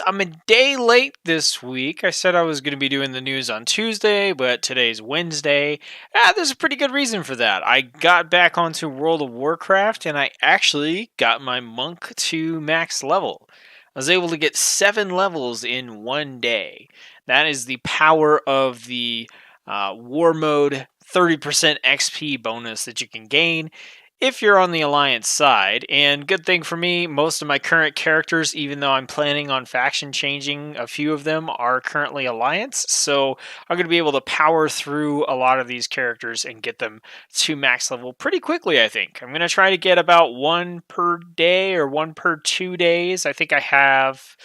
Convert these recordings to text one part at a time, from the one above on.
I'm a day late this week. I said I was going to be doing the news on Tuesday, but today's Wednesday. There's a pretty good reason for that. I got back onto World of Warcraft and I actually got my monk to max level. I was able to get 7 levels in one day. That is the power of the War Mode 30% XP bonus that you can gain if you're on the Alliance side. And good thing for me, most of my current characters, even though I'm planning on faction changing a few of them, are currently Alliance. So I'm going to be able to power through a lot of these characters and get them to max level pretty quickly, I think. I'm going to try to get about 1 per day or 1 per 2 days. I think I have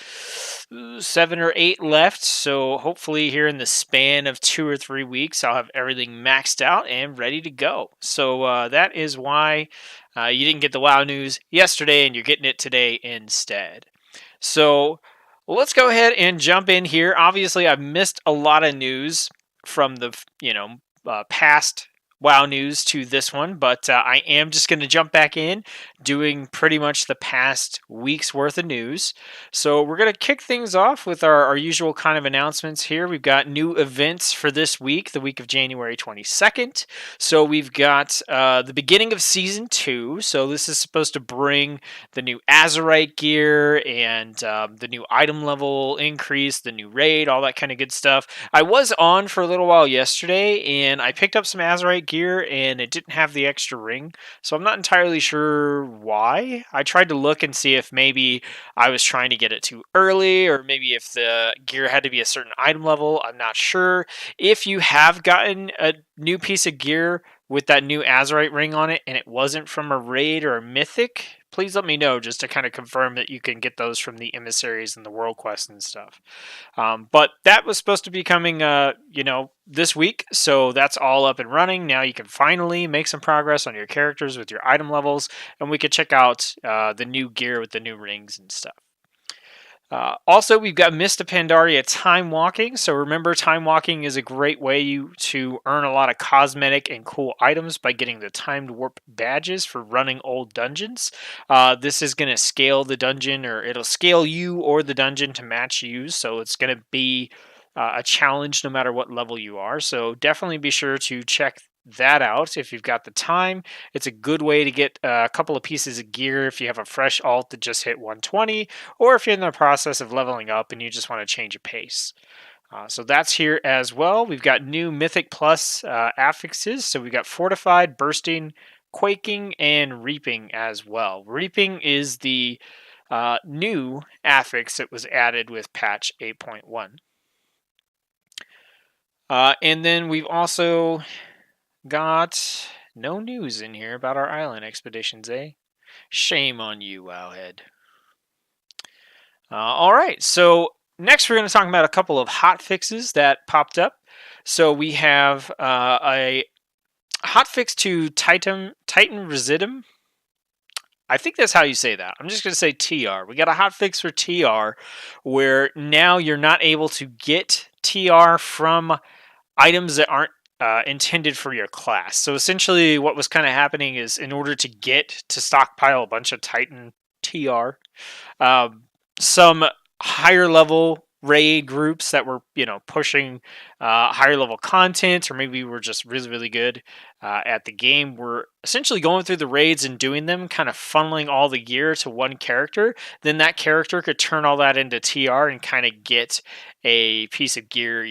7 or 8 left. So hopefully, here in the span of 2 or 3 weeks, I'll have everything maxed out and ready to go. So that is why you didn't get the WoW news yesterday and you're getting it today instead. So let's go ahead and jump in here. Obviously, I've missed a lot of news from the past WoW news to this one, but I am just going to jump back in, doing pretty much the past week's worth of news. So we're going to kick things off with our usual kind of announcements here. We've got new events for this week, the week of January 22nd. So we've got the beginning of Season 2. So this is supposed to bring the new Azerite gear and the new item level increase, the new raid, all that kind of good stuff. I was on for a little while yesterday, and I picked up some Azerite gear, and it didn't have the extra ring. So I'm not entirely sure why. I tried to look and see if maybe I was trying to get it too early, or maybe if the gear had to be a certain item level. I'm not sure. If you have gotten a new piece of gear with that new Azerite ring on it and it wasn't from a raid or a mythic, please let me know just to kind of confirm that you can get those from the emissaries and the world quests and stuff. But that was supposed to be coming, this week. So that's all up and running. Now you can finally make some progress on your characters with your item levels, and we could check out the new gear with the new rings and stuff. Also, we've got Mista Pandaria Time Walking. So remember, Time Walking is a great way to earn a lot of cosmetic and cool items by getting the Timed Warp badges for running old dungeons. This is going to scale the dungeon, or it'll scale you or the dungeon to match you. So it's going to be a challenge no matter what level you are. So definitely be sure to check that out if you've got the time. It's a good way to get a couple of pieces of gear if you have a fresh alt that just hit 120, or if you're in the process of leveling up and you just want to change a pace. So that's here as well. We've got new Mythic Plus affixes. So we've got Fortified, Bursting, Quaking, and Reaping as well. Reaping is the new affix that was added with patch 8.1. And then we've also got no news in here about our island expeditions, eh? Shame on you, Wowhead. All right, so next we're going to talk about a couple of hotfixes that popped up. So we have a hotfix to Titan Residuum. I think that's how you say that. I'm just going to say TR. We got a hotfix for TR where now you're not able to get TR from items that aren't intended for your class. So essentially, what was kind of happening is, in order to get to stockpile a bunch of Titan TR, some higher level raid groups that were pushing higher level content, or maybe were just really good at the game, were essentially going through the raids and doing them, kind of funneling all the gear to one character. Then that character could turn all that into TR and kind of get a piece of gear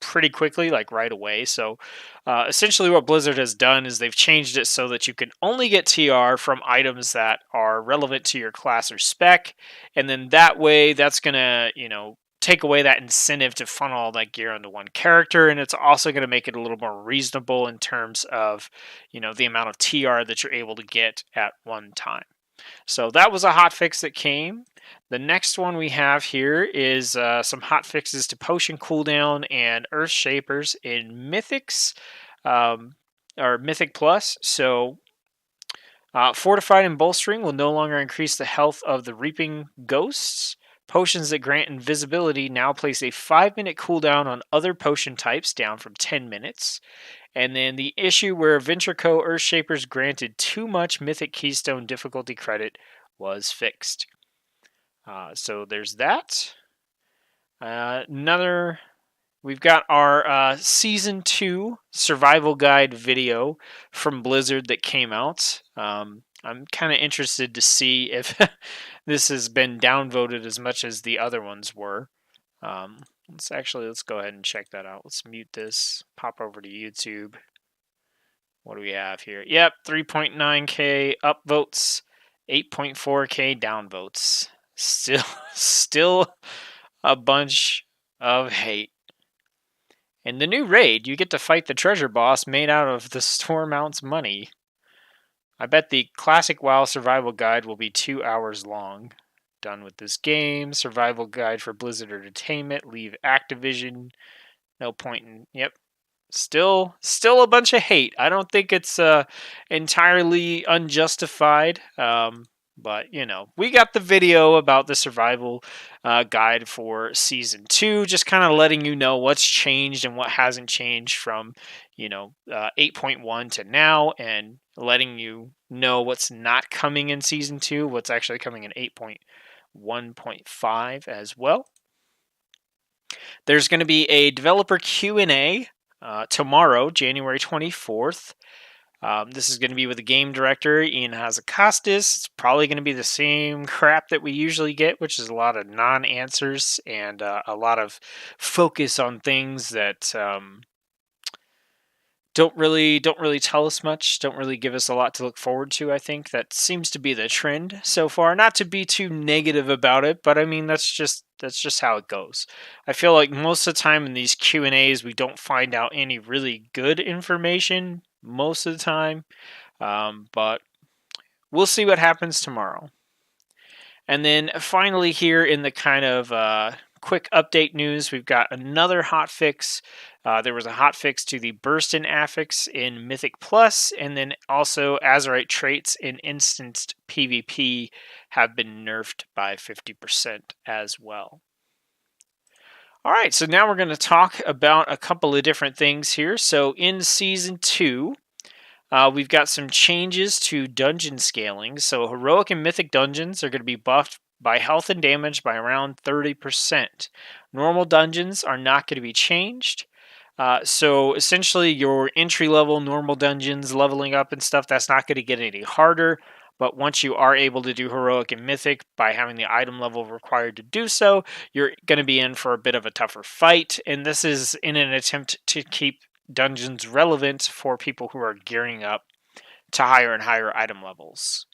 pretty quickly, like right away. So essentially what Blizzard has done is they've changed it so that you can only get TR from items that are relevant to your class or spec, and then that way that's going to take away that incentive to funnel all that gear onto one character, and it's also going to make it a little more reasonable in terms of the amount of TR that you're able to get at one time. So that was a hotfix that came. The next one we have here is some hotfixes to potion cooldown and earth shapers in mythics, or mythic plus. So fortified and bolstering will no longer increase the health of the reaping ghosts. Potions that grant invisibility now place a 5-minute cooldown on other potion types, down from 10 minutes. And then the issue where Ventrico Earthshapers granted too much Mythic Keystone difficulty credit was fixed. So there's that. We've got our Season 2 survival guide video from Blizzard that came out. I'm kind of interested to see if this has been downvoted as much as the other ones were. Let's go ahead and check that out. Let's mute this, pop over to YouTube. What do we have here? Yep, 3.9K upvotes, 8.4K downvotes. Still a bunch of hate. In the new raid, you get to fight the treasure boss made out of the Stormount's money. I bet the classic WoW survival guide will be 2 hours long. Done with this game. Survival guide for Blizzard Entertainment. Leave Activision. No point in. Yep. Still a bunch of hate. I don't think it's entirely unjustified. But, you know, we got the video about the survival guide for Season 2, just kind of letting you know what's changed and what hasn't changed from, 8.1 to now, and letting you know what's not coming in Season 2, what's actually coming in 8.1.5 as well. There's going to be a developer Q&A tomorrow, January 24th. This is going to be with the game director, Ian Hazakostas. It's probably going to be the same crap that we usually get, which is a lot of non-answers and a lot of focus on things that don't really tell us much, don't really give us a lot to look forward to. I think that seems to be the trend so far. Not to be too negative about it, but I mean that's just how it goes. I feel like most of the time in these Q&As we don't find out any really good information most of the time, but we'll see what happens tomorrow. And then finally here in the kind of quick update news, we've got another hotfix. There was a hotfix to the burst-in affix in Mythic Plus, and then also Azerite traits in instanced PvP have been nerfed by 50% as well. All right, so now we're going to talk about a couple of different things here. So in Season 2, we've got some changes to dungeon scaling. So heroic and mythic dungeons are going to be buffed by health and damage by around 30%. Normal dungeons are not going to be changed. So essentially your entry-level normal dungeons, leveling up and stuff, that's not going to get any harder. But once you are able to do heroic and mythic by having the item level required to do so, you're going to be in for a bit of a tougher fight. And this is in an attempt to keep dungeons relevant for people who are gearing up to higher and higher item levels.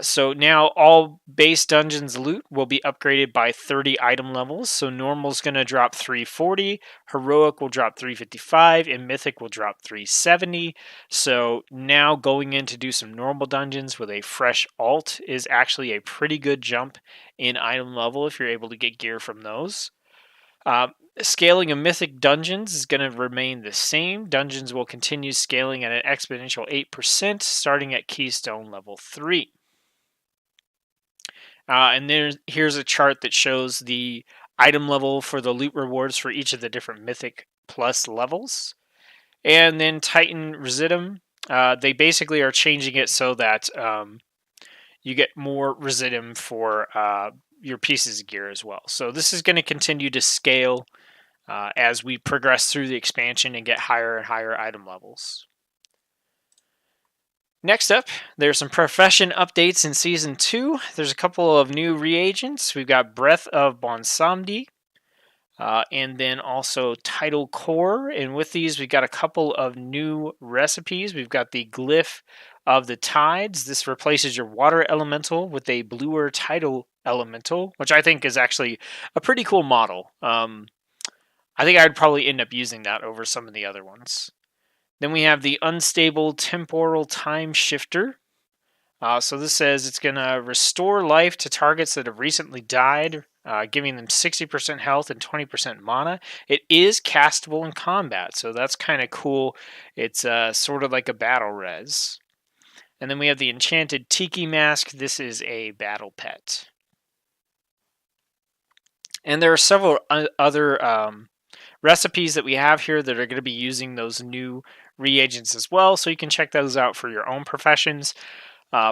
So now all base dungeons loot will be upgraded by 30 item levels. So normal's going to drop 340, heroic will drop 355, and mythic will drop 370. So now going in to do some normal dungeons with a fresh alt is actually a pretty good jump in item level if you're able to get gear from those. Scaling of mythic dungeons is going to remain the same. Dungeons will continue scaling at an exponential 8%, starting at Keystone level 3. And here's a chart that shows the item level for the loot rewards for each of the different Mythic Plus levels. And then Titan Residuum, they basically are changing it so that you get more Residuum for your pieces of gear as well. So this is going to continue to scale as we progress through the expansion and get higher and higher item levels. Next up, there's some profession updates in Season 2. There's a couple of new reagents. We've got Breath of Bonsamdi, and then also Tidal Core. And with these, we've got a couple of new recipes. We've got the Glyph of the Tides. This replaces your water elemental with a bluer tidal elemental, which I think is actually a pretty cool model. I think I'd probably end up using that over some of the other ones. Then we have the Unstable Temporal Time Shifter. So this says it's going to restore life to targets that have recently died, giving them 60% health and 20% mana. It is castable in combat, so that's kind of cool. It's sort of like a battle res. And then we have the Enchanted Tiki Mask. This is a battle pet. And there are several other recipes that we have here that are going to be using those new reagents as well, so you can check those out for your own professions.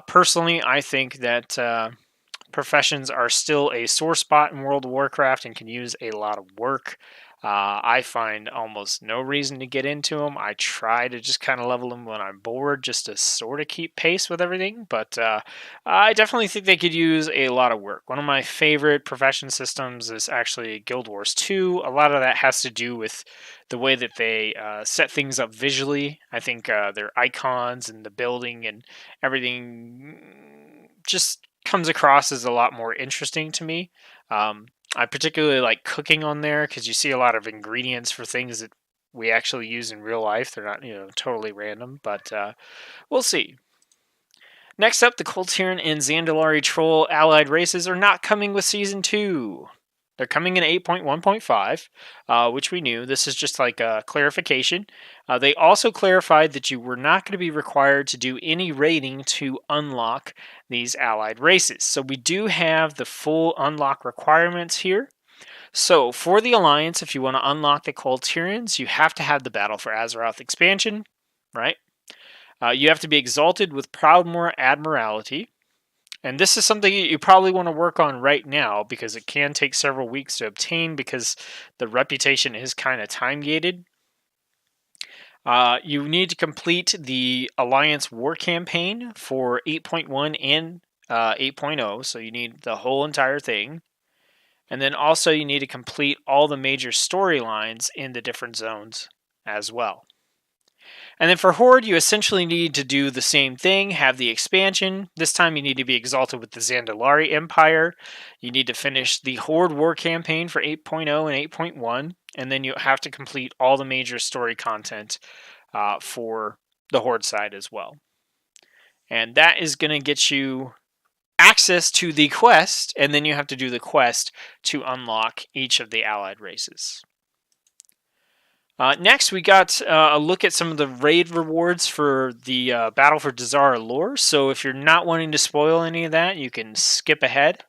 Personally, I think that professions are still a sore spot in World of Warcraft and can use a lot of work. I find almost no reason to get into them. I try to just kind of level them when I'm bored just to sort of keep pace with everything, but I definitely think they could use a lot of work. One of my favorite profession systems is actually Guild Wars 2. A lot of that has to do with the way that they set things up visually. I think their icons and the building and everything just comes across as a lot more interesting to me. I particularly like cooking on there because you see a lot of ingredients for things that we actually use in real life. They're not, totally random, but we'll see. Next up, the Coltiran and Zandalari Troll allied races are not coming with Season 2. They're coming in 8.1.5, which we knew. This is just like a clarification. They also clarified that you were not going to be required to do any raiding to unlock these allied races. So we do have the full unlock requirements here. So for the Alliance, if you want to unlock the Coltirans, you have to have the Battle for Azeroth expansion, right? You have to be exalted with Proudmoore Admiralty. And this is something you probably want to work on right now because it can take several weeks to obtain because the reputation is kind of time gated. You need to complete the Alliance War Campaign for 8.1 and 8.0, so you need the whole entire thing. And then also you need to complete all the major storylines in the different zones as well. And then for Horde, you essentially need to do the same thing, have the expansion. This time you need to be exalted with the Zandalari Empire. You need to finish the Horde War Campaign for 8.0 and 8.1. And then you have to complete all the major story content for the Horde side as well. And that is going to get you access to the quest, and then you have to do the quest to unlock each of the allied races. Next, we got a look at some of the raid rewards for the Battle for Dazara lore. So if you're not wanting to spoil any of that, you can skip ahead.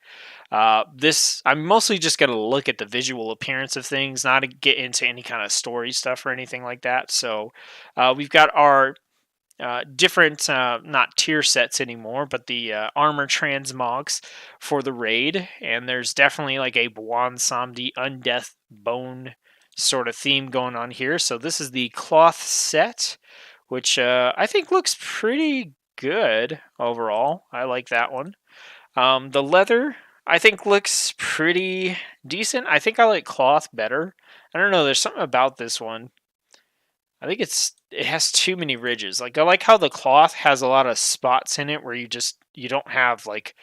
I'm mostly just going to look at the visual appearance of things, not to get into any kind of story stuff or anything like that. So we've got our different, not tier sets anymore, but the armor transmogs for the raid. And there's definitely like a Bwan Samdi Undeath Bone sort of theme going on here. So this is the cloth set, which I think looks pretty good overall. I like that one. The leather, I think, looks pretty decent. I think I like cloth better. I don't know, there's something about this one. I think it has too many ridges. Like, I like how the cloth has a lot of spots in it where you don't have like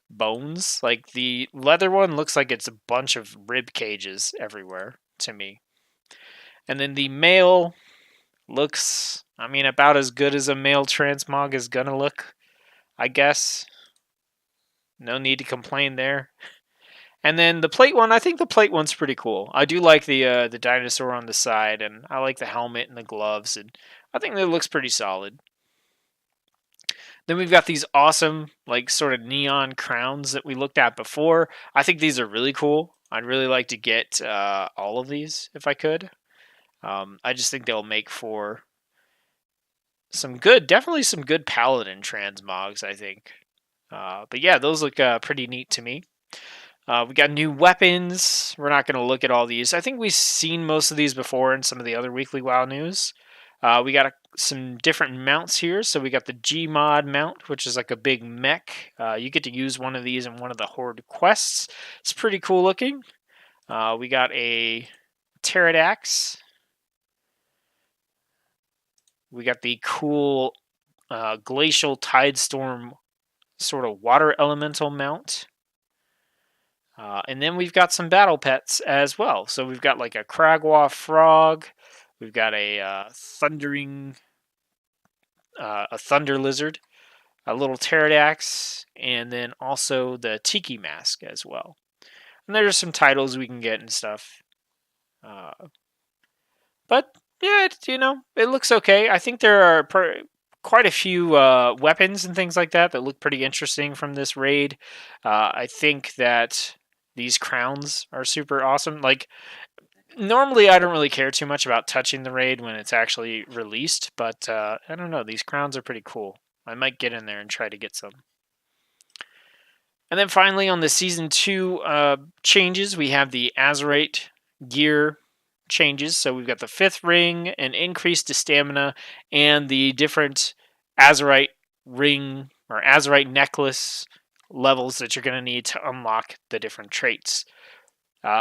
bones. Like the leather one looks like it's a bunch of rib cages everywhere to me. And then the mail looks, I mean, about as good as a male transmog is gonna look, I guess. No need to complain there. And then the plate one, I think the plate one's pretty cool. I do like the dinosaur on the side, and I like the helmet and the gloves, and I think that looks pretty solid. Then we've got these awesome, like, sort of neon crowns that we looked at before. I think these are really cool. I'd really like to get all of these if I could. I just think they'll make for definitely some good paladin transmogs, I think. But yeah, those look pretty neat to me. We got new weapons. We're not going to look at all these. I think we've seen most of these before in some of the other weekly WoW news. We got some different mounts here. So we got the Gmod mount, which is like a big mech. You get to use one of these in one of the Horde quests. It's pretty cool looking. We got a Pterodax. We got the cool Glacial Tidestorm sort of water elemental mount. And then we've got some battle pets as well. So we've got like a Kragwa frog. We've got a a thunder lizard, a little Pterodax, and then also the Tiki mask as well. And there's some titles we can get and stuff. But yeah, it looks okay. I think there are quite a few weapons and things like that look pretty interesting from this raid. I think that these crowns are super awesome. Like, normally I don't really care too much about touching the raid when it's actually released, but I don't know, these crowns are pretty cool. I might get in there and try to get some. And then finally, on the Season 2 changes, we have the Azerite gear changes. So we've got the 5th ring, an increase to stamina, and the different Azerite ring or Azerite necklace levels that you're going to need to unlock the different traits.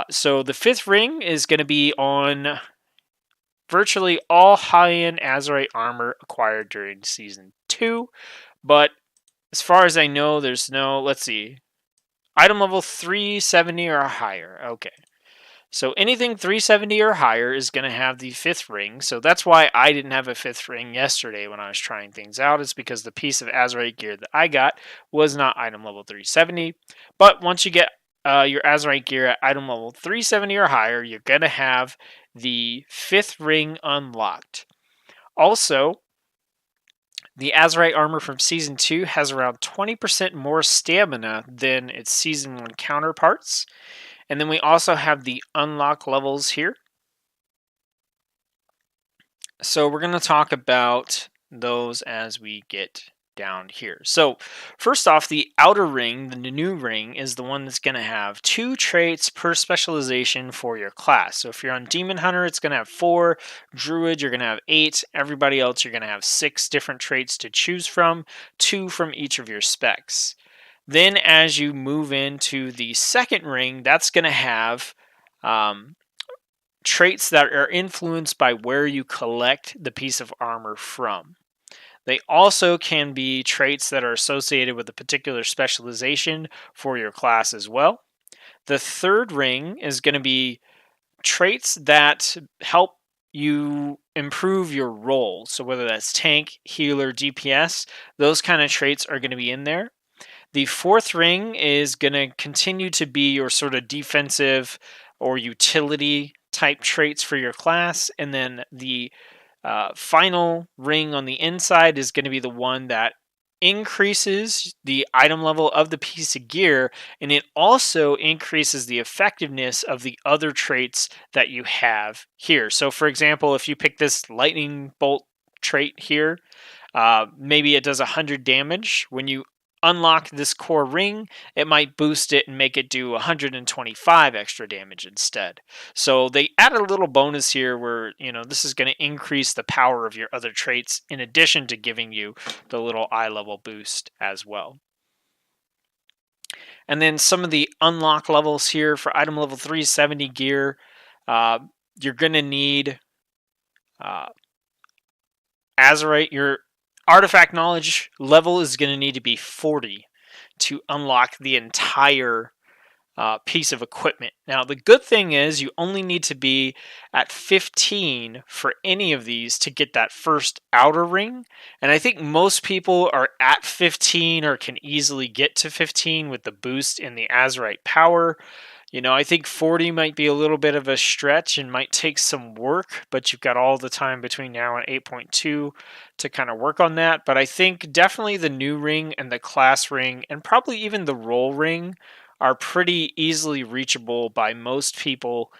So the 5th ring is going to be on virtually all high-end Azerite armor acquired during Season 2, but as far as I know, there's no, let's see, item level 370 or higher. Okay. So anything 370 or higher is going to have the 5th ring. So that's why I didn't have a 5th ring yesterday when I was trying things out. It's because the piece of Azerite gear that I got was not item level 370. But once you get your Azerite gear at item level 370 or higher, you're going to have the 5th ring unlocked. Also, the Azerite armor from Season 2 has around 20% more stamina than its Season 1 counterparts. And then we also have the unlock levels here. So we're going to talk about those as we get down here. So first off, the outer ring, the new ring, is the one that's going to have 2 traits per specialization for your class. So if you're on Demon Hunter, it's going to have 4. Druid, you're going to have 8. Everybody else, you're going to have 6 different traits to choose from, 2 from each of your specs. Then as you move into the second ring, that's going to have traits that are influenced by where you collect the piece of armor from. They also can be traits that are associated with a particular specialization for your class as well. The third ring is going to be traits that help you improve your role. So whether that's tank, healer, DPS, those kind of traits are going to be in there. The 4th ring is going to continue to be your sort of defensive or utility type traits for your class. And then the final ring on the inside is going to be the one that increases the item level of the piece of gear, and it also increases the effectiveness of the other traits that you have here. So for example, if you pick this lightning bolt trait here, maybe it does 100 damage. When you unlock this core ring, it might boost it and make it do 125 extra damage instead. So they add a little bonus here where, this is going to increase the power of your other traits in addition to giving you the little eye level boost as well. And then some of the unlock levels here for item level 370 gear, you're going to need Azerite. Your artifact knowledge level is going to need to be 40 to unlock the entire piece of equipment. Now, the good thing is you only need to be at 15 for any of these to get that first outer ring. And I think most people are at 15 or can easily get to 15 with the boost in the Azerite power. I think 40 might be a little bit of a stretch and might take some work, but you've got all the time between now and 8.2 to kind of work on that. But I think definitely the new ring and the class ring and probably even the role ring are pretty easily reachable by most people,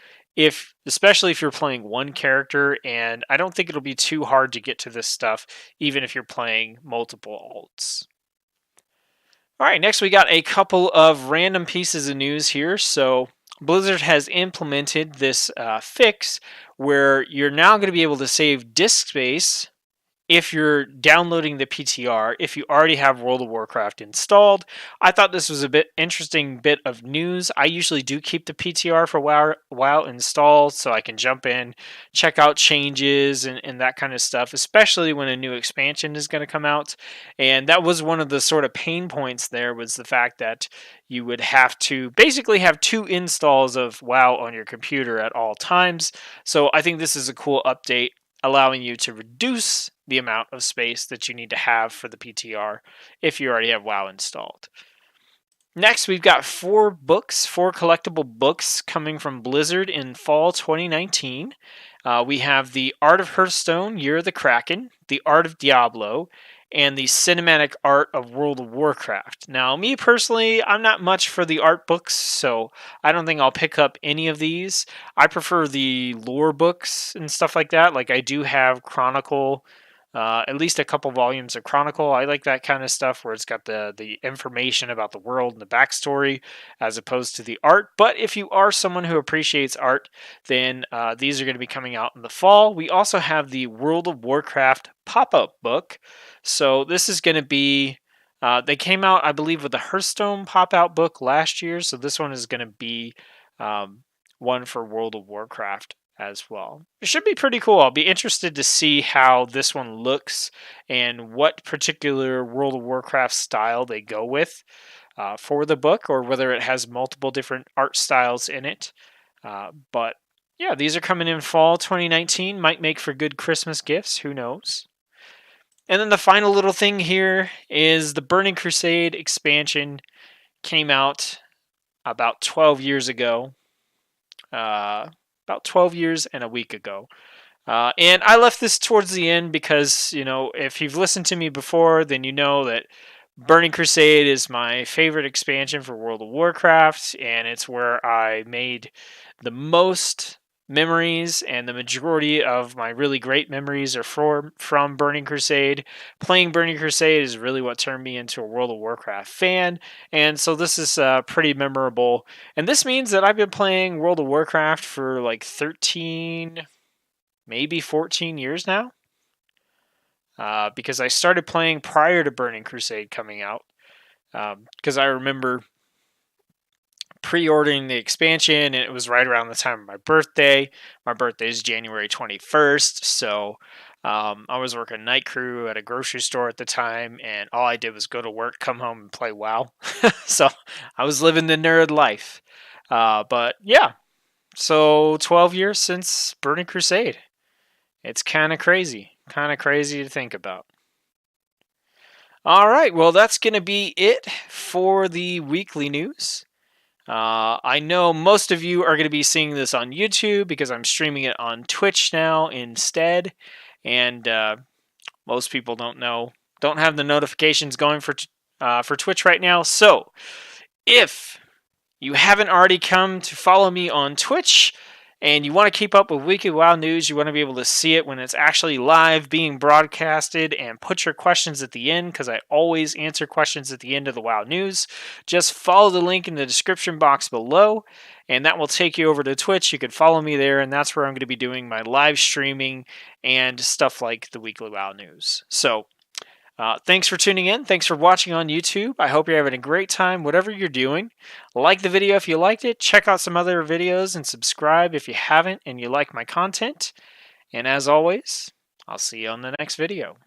especially if you're playing one character, and I don't think it'll be too hard to get to this stuff, even if you're playing multiple alts. All right, next we got a couple of random pieces of news here. So Blizzard has implemented this fix where you're now going to be able to save disk space if you're downloading the PTR, if you already have World of Warcraft installed. I thought this was a bit interesting bit of news. I usually do keep the PTR for a while installed so I can jump in, check out changes and that kind of stuff, especially when a new expansion is going to come out. And that was one of the sort of pain points there, was the fact that you would have to basically have 2 installs of WoW on your computer at all times. So I think this is a cool update, allowing you to reduce the amount of space that you need to have for the PTR if you already have WoW installed. Next, we've got 4 collectible books coming from Blizzard in fall 2019. We have the Art of Hearthstone, Year of the Kraken, the Art of Diablo, and the cinematic art of World of Warcraft. Now, me personally, I'm not much for the art books, so I don't think I'll pick up any of these. I prefer the lore books and stuff like that. Like I do have Chronicle At least a couple volumes of Chronicle. I like that kind of stuff where it's got the information about the world and the backstory as opposed to the art. But if you are someone who appreciates art, then these are going to be coming out in the fall. We also have the World of Warcraft pop-up book. So this is going to be they came out, I believe, with the Hearthstone pop-out book last year. So this one is going to be one for World of Warcraft as well. It should be pretty cool. I'll be interested to see how this one looks and what particular World of Warcraft style they go with for the book, or whether it has multiple different art styles in it. But yeah, these are coming in fall 2019. Might make for good Christmas gifts. Who knows? And then the final little thing here is the Burning Crusade expansion came out about 12 years ago. About 12 years and a week ago. And I left this towards the end because, if you've listened to me before, then you know that Burning Crusade is my favorite expansion for World of Warcraft, and it's where I made the most memories, and the majority of my really great memories are from Burning Crusade. Playing Burning Crusade is really what turned me into a World of Warcraft fan, and so this is pretty memorable. And this means that I've been playing World of Warcraft for like 13, maybe 14 years now. Because I started playing prior to Burning Crusade coming out. Because I remember pre-ordering the expansion, and it was right around the time of my birthday. My birthday is January 21st, so I was working night crew at a grocery store at the time, and all I did was go to work, come home, and play WoW. So I was living the nerd life. But yeah, so 12 years since Burning Crusade. It's kind of crazy to think about. All right, well, that's going to be it for the weekly news. I know most of you are going to be seeing this on YouTube because I'm streaming it on Twitch now instead, and most people don't have the notifications going for Twitch right now. So, if you haven't already come to follow me on Twitch, and you want to keep up with Weekly WoW News, you want to be able to see it when it's actually live being broadcasted, and put your questions at the end, because I always answer questions at the end of the WoW News. Just follow the link in the description box below, and that will take you over to Twitch. You can follow me there, and that's where I'm going to be doing my live streaming and stuff like the Weekly WoW News. So, thanks for tuning in. Thanks for watching on YouTube. I hope you're having a great time, whatever you're doing. Like the video if you liked it. Check out some other videos and subscribe if you haven't and you like my content. And as always, I'll see you on the next video.